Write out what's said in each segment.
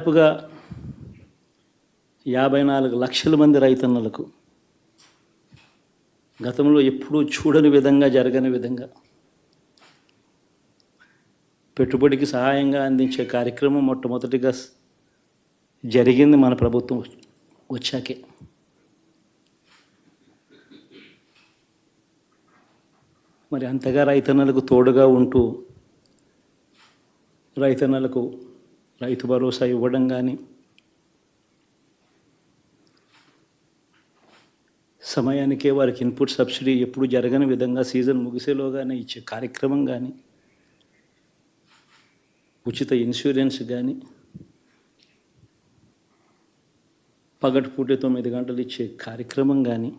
దాదాపుగా 54 లక్షల మంది రైతన్నలకు గతంలో ఎప్పుడూ చూడని విధంగా జరగని విధంగా పెట్టుబడికి సహాయంగా అందించే కార్యక్రమం మొట్టమొదటిగా జరిగింది మన ప్రభుత్వం వచ్చాకే. మరి అంతగా రైతన్నలకు తోడుగా ఉంటూ రైతన్నలకు రైతు భరోసా ఇవ్వడం కానీ, సమయానికే వారికి ఇన్పుట్ సబ్సిడీ ఎప్పుడు జరగని విధంగా సీజన్ ముగిసేలోగానే ఇచ్చే కార్యక్రమం కానీ, ఉచిత ఇన్సూరెన్స్ కానీ, పగటిపూట 9 గంటలు ఇచ్చే కార్యక్రమం కానీ,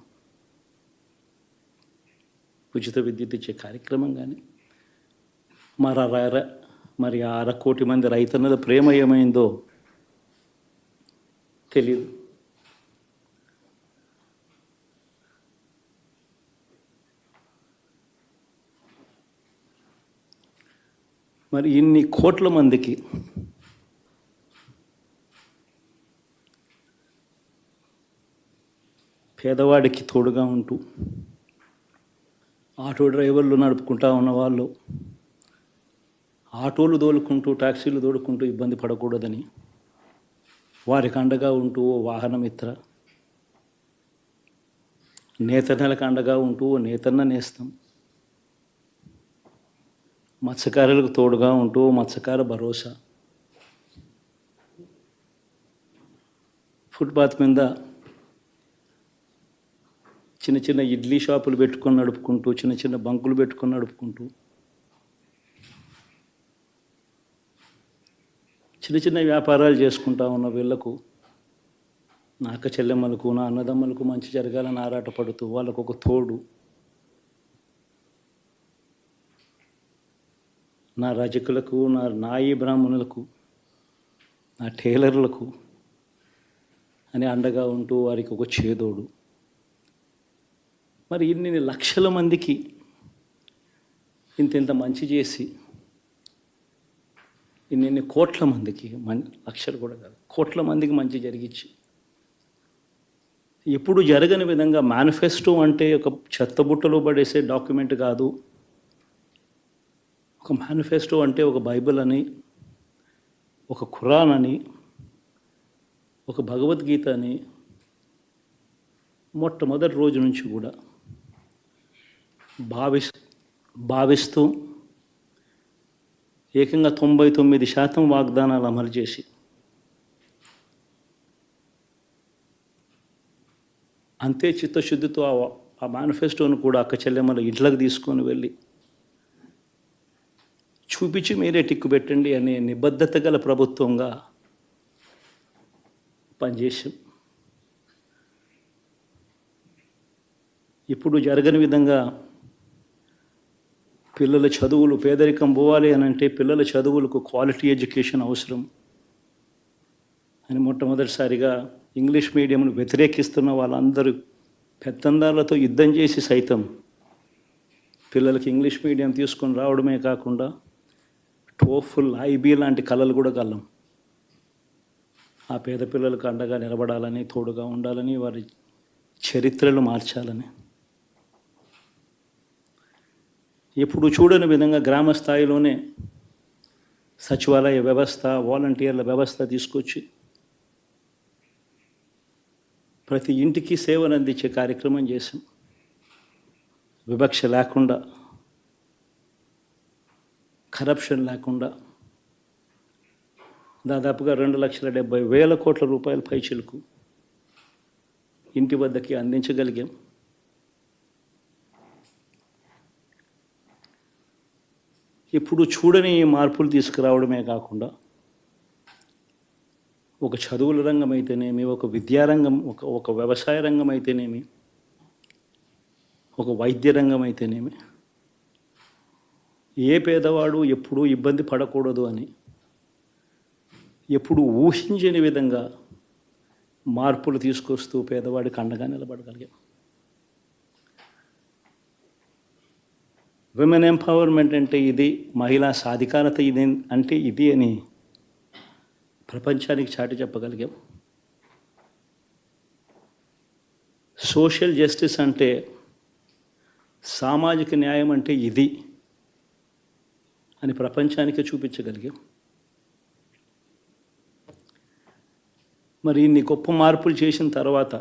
ఉచిత విద్యుత్ ఇచ్చే కార్యక్రమం కానీ, మరి 1/2 కోటి మంది రైతన్నల ప్రేమ ఏమైందో తెలియదు. మరి ఇన్ని కోట్ల మందికి పేదవాడికి తోడుగా ఉంటూ ఆటో డ్రైవర్లు నడుపుకుంటా ఉన్నవాళ్ళు ఆటోలు తోలుకుంటూ టాక్సీలు తోలుకుంటూ ఇబ్బంది పడకూడదని వారికి అండగా ఉంటూ వాహనమిత్ర, నేతన్నలకు అండగా ఉంటూ నేతన్న నేస్తం, మత్స్యకారులకు తోడుగా ఉంటూ మత్స్యకార భరోసా, ఫుట్పాత్ మీద చిన్న చిన్న ఇడ్లీ షాపులు పెట్టుకొని నడుపుకుంటూ, చిన్న చిన్న బంకులు పెట్టుకొని నడుపుకుంటూ, చిన్న చిన్న వ్యాపారాలు చేసుకుంటా ఉన్న వీళ్లకు, నా అక్క చెల్లెమ్మలకు, నా అన్నదమ్మలకు మంచి జరగాలని ఆరాటపడుతూ వాళ్ళకు ఒక తోడు, నా రజకులకు, నా నాయి బ్రాహ్మణులకు, నా టైలర్లకు అని అండగా ఉంటూ వారికి ఒక చేదోడు. మరి ఇన్ని లక్షల మందికి ఇంత మంచి చేసి, ఇన్ని కోట్ల మందికి, లక్షలు కూడా కాదు, కోట్ల మందికి మంచి జరిగించి, ఎప్పుడు జరగని విధంగా మేనిఫెస్టో అంటే ఒక చెత్తబుట్టలో పడేసే డాక్యుమెంట్ కాదు. ఒక మేనిఫెస్టో అంటే ఒక బైబిల్ అని, ఒక ఖురాన్ అని, ఒక భగవద్గీత అని మొట్టమొదటి రోజు నుంచి కూడా భావిస్తూ ఏకంగా 99% వాగ్దానాలు అమలు చేసి, అంతే చిత్తశుద్ధితో ఆ మేనిఫెస్టోను కూడా అక్క చెల్లెమ్మల ఇంట్లోకి తీసుకొని వెళ్ళి చూపించి మీరే టిక్కు పెట్టండి అనే నిబద్ధత గల ప్రభుత్వంగా పనిచేసాం. ఇప్పుడు జరగని విధంగా పిల్లల చదువులు, పేదరికం పోవాలి అని అంటే పిల్లల చదువులకు క్వాలిటీ ఎడ్యుకేషన్ అవసరం అని మొట్టమొదటిసారిగా ఇంగ్లీష్ మీడియంను వ్యతిరేకిస్తున్న వాళ్ళందరూ పెత్తందారులతో యుద్ధం చేసి సైతం పిల్లలకి ఇంగ్లీష్ మీడియం తీసుకొని రావడమే కాకుండా టోఫుల్, ఐబీ లాంటి కళలు కూడా కలం. ఆ పేద పిల్లలకు అండగా నిలబడాలని, తోడుగా ఉండాలని, వారి చరిత్రలు మార్చాలని, ఎప్పుడు చూడని విధంగా గ్రామ స్థాయిలోనే సచివాలయ వ్యవస్థ, వాలంటీర్ల వ్యవస్థ తీసుకొచ్చి ప్రతి ఇంటికి సేవను అందించే కార్యక్రమం చేశాం. వివక్ష లేకుండా, కరప్షన్ లేకుండా దాదాపుగా 2,70,000 కోట్ల రూపాయల పైచిలకు ఇంటి వద్దకి అందించగలిగాం. ఇప్పుడు చూడని మార్పులు తీసుకురావడమే కాకుండా ఒక చదువుల రంగం అయితేనేమి, ఒక విద్యారంగం, ఒక వ్యవసాయ రంగం అయితేనేమి, ఒక వైద్య రంగం అయితేనేమి, ఏ పేదవాడు ఎప్పుడూ ఇబ్బంది పడకూడదు అని ఎప్పుడు ఊహించని విధంగా మార్పులు తీసుకొస్తూ పేదవాడికి అండగా నిలబడగలిగాం. విమెన్ ఎంపవర్మెంట్ అంటే ఇది, మహిళా సాధికారత ఇది అంటే ఇది అని ప్రపంచానికి చాటి చెప్పగలిగాం. సోషల్ జస్టిస్ అంటే, సామాజిక న్యాయం అంటే ఇది అని ప్రపంచానికే చూపించగలిగాం. మరి ఇన్ని గొప్ప మార్పులు చేసిన తర్వాత,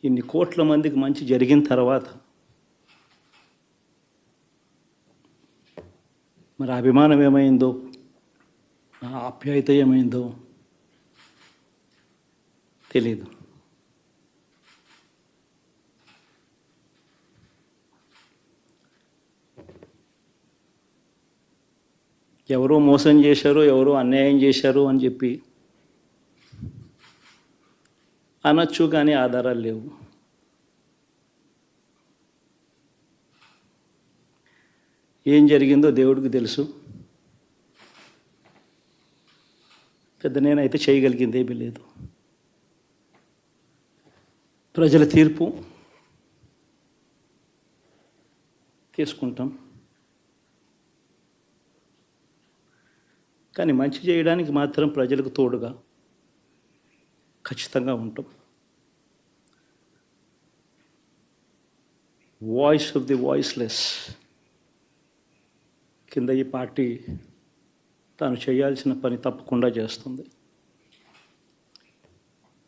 ఇన్ని కోట్ల మందికి మంచి జరిగిన తర్వాత, మరి అభిమానం ఏమైందో, నా ఆప్యాయత ఏమైందో తెలీదు. ఎవరో మోసం చేశారు, ఎవరో అన్యాయం చేశారు అని చెప్పి అనొచ్చు, కానీ ఆధారాలు లేవు. ఏం జరిగిందో దేవుడికి తెలుసు. పెద్ద నేనైతే చేయగలిగింది ఏమీ లేదు. ప్రజల తీర్పు తీసుకుంటాం, కానీ మంచి చేయడానికి మాత్రం ప్రజలకు తోడుగా ఖచ్చితంగా ఉంటాం. వాయిస్ ఆఫ్ ది వాయిస్లెస్ కింద ఈ పార్టీ తాను చేయాల్సిన పని తప్పకుండా చేస్తుంది.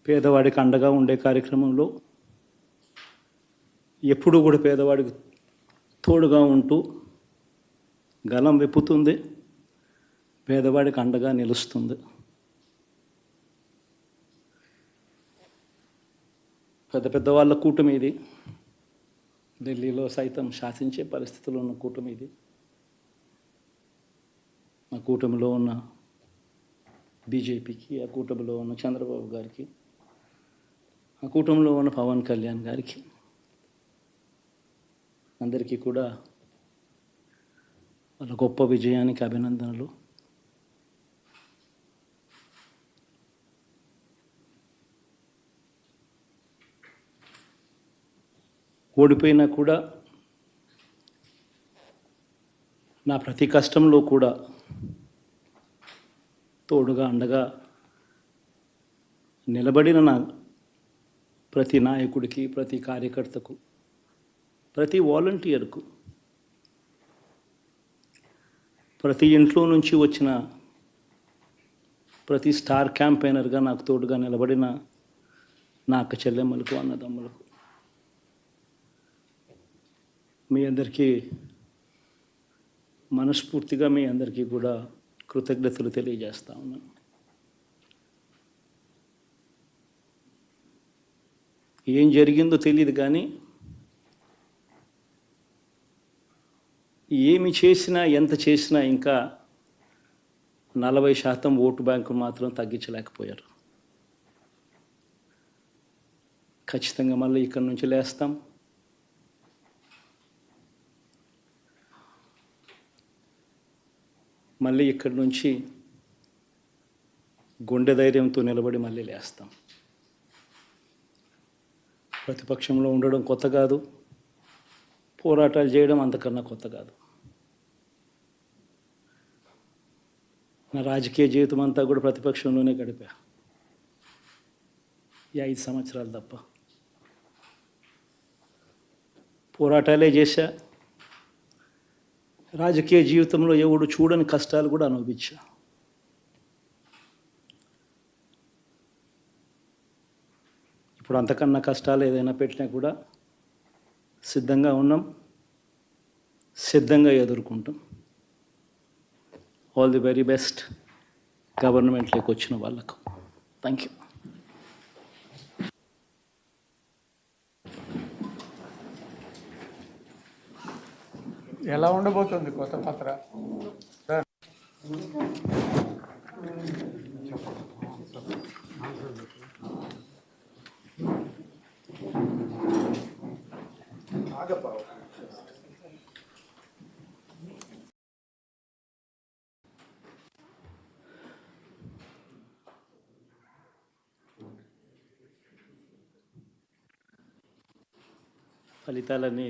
పేదవాడికి అండగా ఉండే కార్యక్రమంలో ఎప్పుడూ కూడా పేదవాడికి తోడుగా ఉంటూ గలం విప్పుతుంది, పేదవాడికి అండగా నిలుస్తుంది. పెద్ద పెద్ద వాళ్ళ కూటమి ఇది, ఢిల్లీలో సైతం శాసించే పరిస్థితుల్లో ఉన్న కూటమి ఇది. ఆ కూటమిలో ఉన్న బీజేపీకి, ఆ కూటమిలో ఉన్న చంద్రబాబు గారికి, ఆ కూటమిలో ఉన్న పవన్ కళ్యాణ్ గారికి, అందరికీ కూడా వాళ్ళ గొప్ప విజయానికి అభినందనలు. ఓడిపోయినా కూడా నా ప్రతి కష్టంలో కూడా తోడుగా అండగా నిలబడిన నా ప్రతి నాయకుడికి, ప్రతి కార్యకర్తకు, ప్రతి వాలంటీర్కు, ప్రతి ఇంట్లో నుంచి వచ్చిన ప్రతి స్టార్ క్యాంపెయినర్గా నాకు తోడుగా నిలబడిన నా అక్క చెల్లెమ్మలకు, అన్నదమ్ములకు, మీ అందరికీ మనస్ఫూర్తిగా మీ అందరికీ కూడా కృతజ్ఞతలు తెలియజేస్తా ఉన్నాను. ఏం జరిగిందో తెలియదు, కానీ ఏమి చేసినా, ఎంత చేసినా ఇంకా 40% ఓటు బ్యాంకు మాత్రం తగ్గించలేకపోయారు. ఖచ్చితంగా మళ్ళీ ఇక్కడి నుంచి లేస్తాం. మళ్ళీ ఇక్కడి నుంచి గుండె ధైర్యంతో నిలబడి మళ్ళీ లేస్తాం. ప్రతిపక్షంలో ఉండడం కొత్త కాదు, పోరాటాలు చేయడం అంతకన్నా కొత్త కాదు. నా రాజకీయ జీవితం అంతా కూడా ప్రతిపక్షంలోనే గడిపా, ఈ 5 సంవత్సరాలు తప్ప. పోరాటాలే చేశా, రాజకీయ జీవితంలో ఎవడు చూడని కష్టాలు కూడా అనుభవించా. ఇప్పుడు అంతకన్నా కష్టాలు ఏదైనా పెట్టినా కూడా సిద్ధంగా ఉన్నాం, సిద్ధంగా ఎదుర్కొంటాం. ఆల్ ది వెరీ బెస్ట్ గవర్నమెంట్లోకి వచ్చిన వాళ్ళకు. Thank you. ఎలా ఉండబోతుంది కొత్త పత్ర? ఫలితాలని